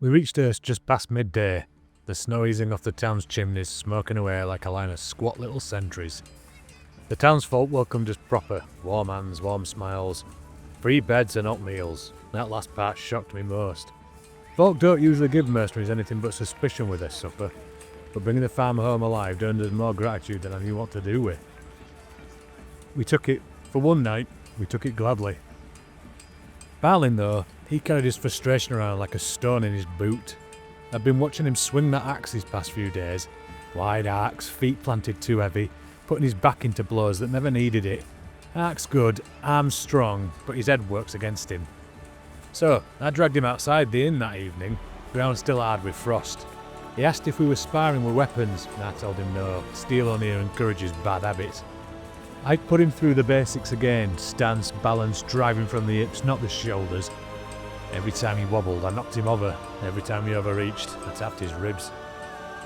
We reached Erast just past midday, the snow easing off the town's chimneys, smoking away like a line of squat little sentries. The townsfolk welcomed us proper, warm hands, warm smiles, free beds and hot meals. That last part shocked me most. Folk don't usually give mercenaries anything but suspicion with their supper, but bringing the farmer home alive earned us more gratitude than I knew what to do with. We took it, for one night, we took it gladly. Balin, though, he carried his frustration around like a stone in his boot. I'd been watching him swing that axe these past few days. Wide axe, feet planted too heavy, putting his back into blows that never needed it. Axe good, arms strong, but his head works against him. So, I dragged him outside the inn that evening, ground still hard with frost. He asked if we were sparring with weapons, and I told him no, steel only encourages bad habits. I put him through the basics again, stance, balance, driving from the hips, not the shoulders. Every time he wobbled, I knocked him over. Every time he overreached, I tapped his ribs.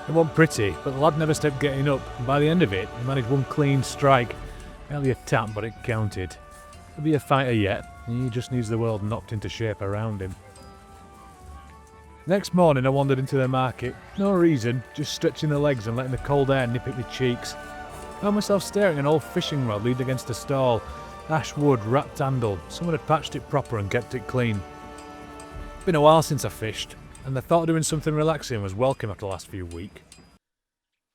It wasn't pretty, but the lad never stopped getting up, and by the end of it, he managed one clean strike. Barely a tap, but it counted. He'll be a fighter yet, he just needs the world knocked into shape around him. Next morning I wandered into the market. No reason, just stretching the legs and letting the cold air nip at my cheeks. Found myself staring at an old fishing rod leaned against a stall. Ash wood, wrapped handle. Someone had patched it proper and kept it clean. Been a while since I fished, and the thought of doing something relaxing was welcome after the last few weeks.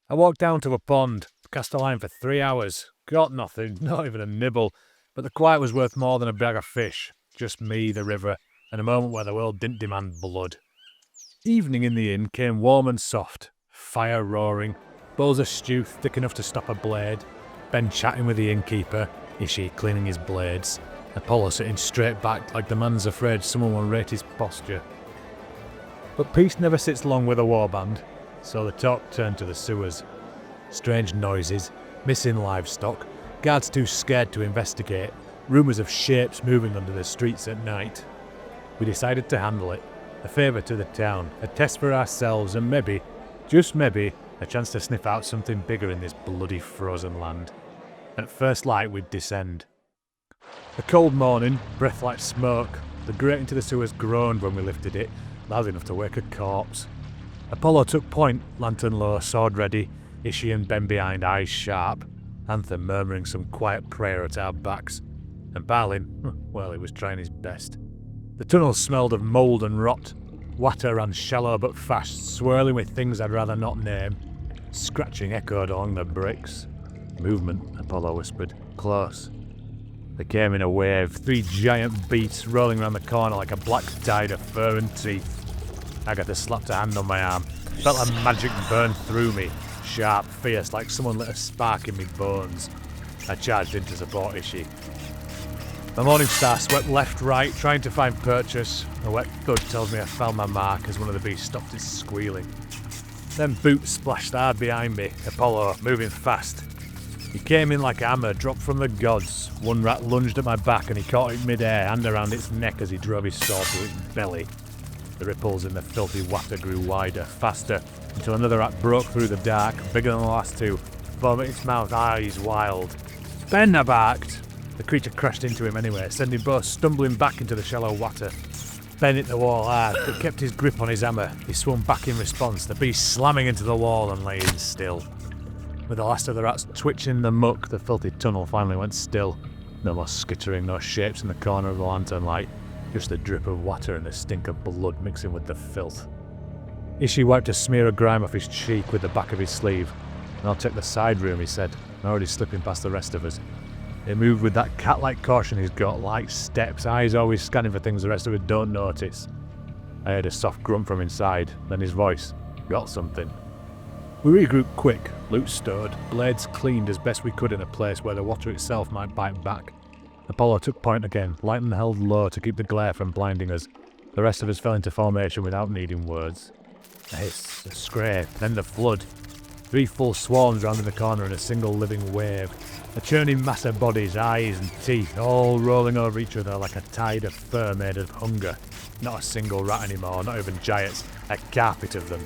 I walked down to a pond, cast a line for 3 hours. Caught nothing, not even a nibble, but the quiet was worth more than a bag of fish. Just me, the river, and a moment where the world didn't demand blood. Evening in the inn came warm and soft, fire roaring, bowls of stew thick enough to stop a blade, Ben chatting with the innkeeper, Ishi cleaning his blades, Apollo sitting straight back like the man's afraid someone will rate his posture. But peace never sits long with a warband, so the talk turned to the sewers. Strange noises, missing livestock, guards too scared to investigate, rumours of shapes moving under the streets at night. We decided to handle it, a favour to the town, a test for ourselves, and maybe, just maybe, a chance to sniff out something bigger in this bloody frozen land. At first light we'd descend. A cold morning, breath like smoke. The grate into the sewers groaned when we lifted it, loud enough to wake a corpse. Apollo took point, lantern low, sword ready, Ishi and Ben behind, eyes sharp, Anthem murmuring some quiet prayer at our backs. And Balin, well, he was trying his best. The tunnel smelled of mould and rot. Water ran shallow but fast, swirling with things I'd rather not name. Scratching echoed along the bricks. Movement, Apollo whispered. Close. They came in a wave, 3 giant beasts rolling around the corner like a black tide of fur and teeth. Agatha slapped a hand on my arm. Felt a magic burn through me. Sharp, fierce, like someone lit a spark in me bones. I charged in to support Ishi. The morning star swept left, right, trying to find purchase. A wet thud tells me I found my mark as one of the beasts stopped its squealing. Then boots splashed hard behind me, Apollo moving fast. He came in like a hammer, dropped from the gods. One rat lunged at my back and he caught it mid-air, hand around its neck as he drove his sword through its belly. The ripples in the filthy water grew wider, faster, until another rat broke through the dark, bigger than the last two, foam at its mouth, eyes wild. Ben, I barked! The creature crashed into him anyway, sending both stumbling back into the shallow water. Ben hit the wall hard, but kept his grip on his hammer. He swung back in response, the beast slamming into the wall and laying still. With the last of the rats twitching in the muck, the filthy tunnel finally went still. No more skittering, no shapes in the corner of the lantern light, just the drip of water and the stink of blood mixing with the filth. Ishi wiped a smear of grime off his cheek with the back of his sleeve. And I'll check the side room, he said, already slipping past the rest of us. He moved with that cat-like caution he's got, light steps, eyes always scanning for things the rest of us don't notice. I heard a soft grunt from inside, then his voice. Got something. We regrouped quick, loot stowed, blades cleaned as best we could in a place where the water itself might bite back. Apollo took point again, lantern held low to keep the glare from blinding us. The rest of us fell into formation without needing words. A hiss, a scrape, then the flood. 3 full swarms rounding the corner in a single living wave. A churning mass of bodies, eyes and teeth, all rolling over each other like a tide of fur made of hunger. Not a single rat anymore, not even giants, a carpet of them.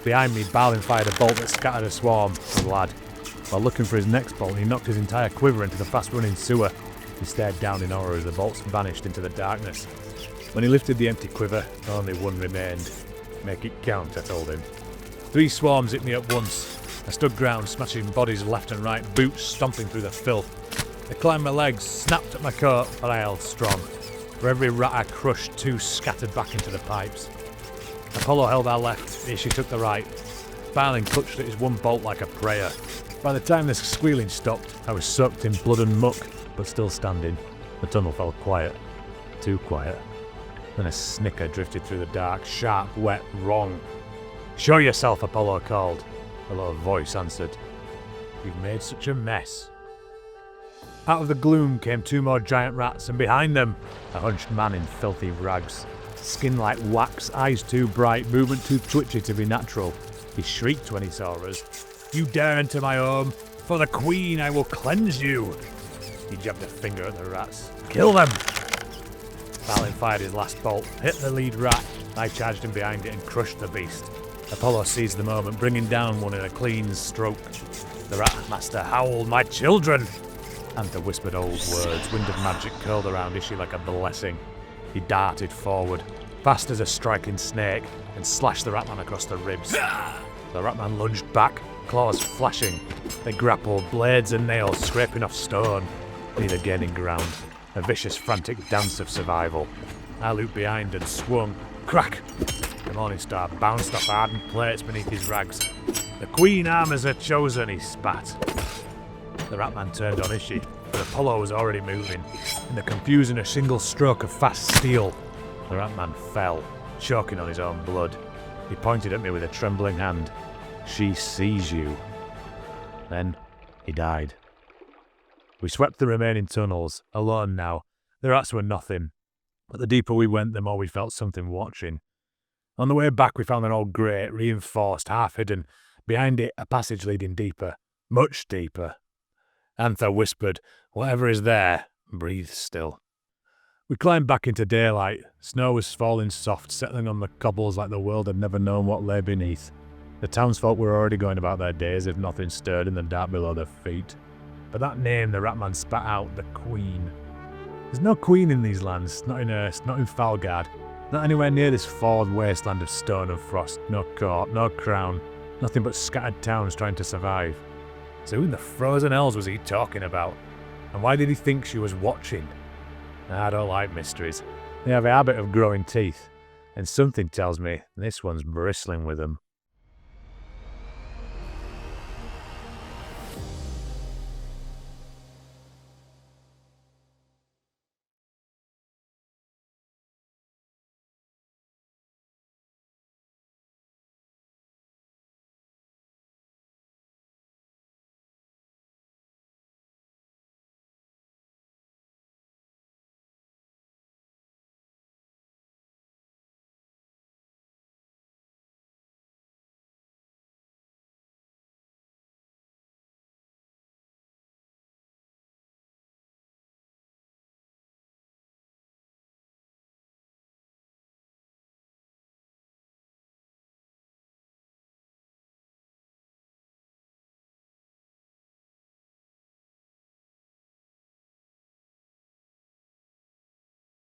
Behind me, Balin fired a bolt that scattered a swarm, the lad. While looking for his next bolt, he knocked his entire quiver into the fast-running sewer. He stared down in horror as the bolts vanished into the darkness. When he lifted the empty quiver, only one remained. Make it count, I told him. 3 swarms hit me at once. I stood ground, smashing bodies left and right, boots stomping through the filth. They climbed my legs, snapped at my coat, but I held strong. For every rat I crushed, 2 scattered back into the pipes. Apollo held our left, she took the right. Balin clutched at his one bolt like a prayer. By the time the squealing stopped, I was soaked in blood and muck, but still standing. The tunnel felt quiet. Too quiet. Then a snicker drifted through the dark, sharp, wet, wrong. "Show yourself," Apollo called. A low voice answered. "You've made such a mess." Out of the gloom came 2 more giant rats, and behind them, a hunched man in filthy rags. Skin like wax, eyes too bright, movement too twitchy to be natural. He shrieked when he saw us. "You dare enter my home? For the Queen I will cleanse you!" He jabbed a finger at the rats. "Kill them!" Balin fired his last bolt, hit the lead rat. I charged him behind it and crushed the beast. Apollo seized the moment, bringing down one in a clean stroke. The rat master howled, "My children!" Anther whispered old words. Wind of magic curled around Ishi like a blessing. He darted forward, fast as a striking snake, and slashed the ratman across the ribs. The ratman lunged back, claws flashing. They grappled, blades and nails scraping off stone, neither gaining ground. A vicious, frantic dance of survival. I looped behind and swung. Crack! The Morningstar bounced off hardened plates beneath his rags. "The Queen armours are chosen," he spat. The ratman turned on Ishi, but Apollo was already moving. In the confusion, a single stroke of fast steel. The ratman fell, choking on his own blood. He pointed at me with a trembling hand. "She sees you." Then he died. We swept the remaining tunnels, alone now. The rats were nothing, but the deeper we went, the more we felt something watching. On the way back, we found an old grate, reinforced, half hidden. Behind it, a passage leading deeper, much deeper. Anther whispered, "Whatever is there, breathe still." We climbed back into daylight. Snow was falling soft, settling on the cobbles like the world had never known what lay beneath. The townsfolk were already going about their days if nothing stirred in the dark below their feet. But that name the ratman spat out, the Queen. There's no queen in these lands, not in Erast, not in Falgard, not anywhere near this fallen wasteland of stone and frost. No court, no crown, nothing but scattered towns trying to survive. So who in the frozen hells was he talking about? And why did he think she was watching? I don't like mysteries. They have a habit of growing teeth, and something tells me this one's bristling with them.